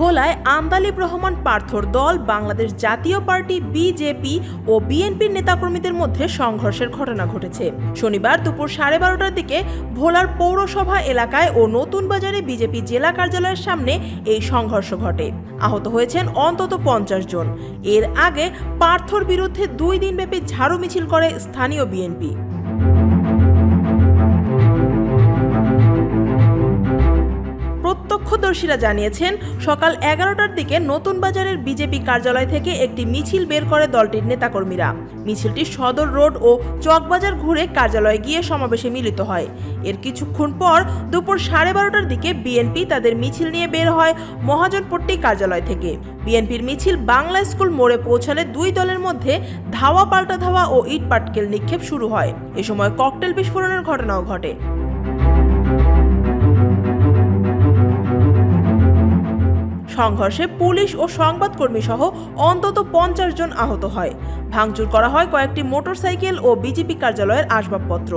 ভোলায় আন্দালিব রহমান পার্থর দল বাংলাদেশ জাতীয় পার্টি বিজেপি ও বিএনপির নেতাকর্মীদের মধ্যে সংঘর্ষের ঘটনা ঘটেছে। শনিবার দুপুর 12:30টার দিকে ভোলার পৌরসভা এলাকায় ও নতুন বাজারে বিজেপি জেলা কার্যালয়ের সামনে এই সংঘর্ষ ঘটে। আহত হয়েছেন অন্তত 50 জন। এর আগে পার্থর বিরুদ্ধে 2 দিনব্যাপী ঝাড়ু মিছিল করে স্থানীয় বিএনপি। প্রত্যক্ষদর্শীরা জানিয়েছেন, সকাল 11টার দিকে নতুন বাজারের বিজেপি কার্যালয় থেকে একটি মিছিল বের করে দলটির নেতাকর্মীরা। মিছিলটি সদর রোড ও চকবাজার ঘুরে কার্যালয়ে গিয়ে সমাবেশে মিলিত হয়। এর কিছুক্ষণ পর দুপুর 12:30টার দিকে বিএনপি তাদের মিছিল নিয়ে বের হয় মহাজনপট্টি কার্যালয় থেকে। বিএনপির মিছিল বাংলা স্কুল মোড়ে পৌঁছালে 2 দলের মধ্যে ধাওয়া পাল্টা ধাওয়া ও ইট পাটকেল নিক্ষেপ শুরু হয়। এ সময় ককটেল বিস্ফোরণের ঘটনাও ঘটে। সংঘর্ষে পুলিশ ও সংবাদকর্মী সহ অন্তত 50 জন আহত হয়। ভাঙচুর করা হয় কয়েকটি মোটরসাইকেল ও বিজেপি কার্যালয়ের আসবাবপত্র।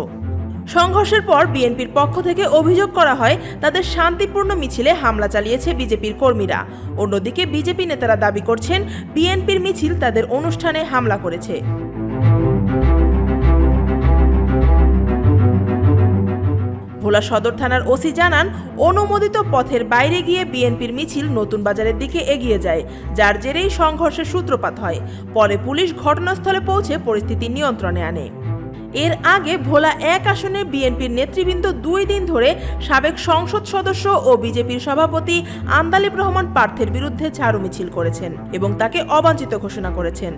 সংঘর্ষের পর বিএনপির পক্ষ থেকে অভিযোগ করা হয় তাদের শান্তিপূর্ণ মিছিলে হামলা চালিয়েছে বিজেপির কর্মীরা। অন্যদিকে বিজেপি নেতারা দাবি করছেন বিএনপির মিছিল তাদের অনুষ্ঠানে হামলা করেছে। ভোলা সদর থানার ওসি জানান, অনুমোদিত পথের বাইরে গিয়ে বিএনপির মিছিল নতুন বাজারের দিকে এগিয়ে যায়, যার জেরেই সংঘর্ষের সূত্রপাত হয়। পরে পুলিশ ঘটনাস্থলে পৌঁছে পরিস্থিতি নিয়ন্ত্রণে আনে। এর আগে ভোলা 1 আসনে বিএনপির নেতৃবৃন্দ 2 দিন ধরে সাবেক সংসদ সদস্য ও বিজেপির সভাপতি আন্দালিব রহমান পার্থের বিরুদ্ধে ঝাড়ু মিছিল করেছেন এবং তাকে অবাঞ্ছিত ঘোষণা করেছেন।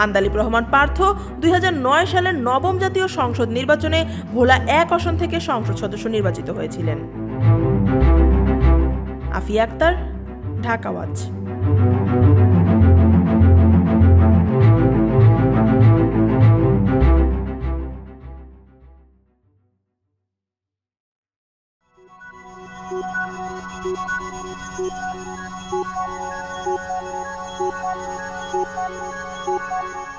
আন্দালিব রহমান পার্থ 2009 সালের 9ম জাতীয় সংসদ নির্বাচনে ভোলা 1 আসন থেকে সংসদ সদস্য নির্বাচিত হয়েছিলেন। Afia Akter, Dhaka Watch. Thank you.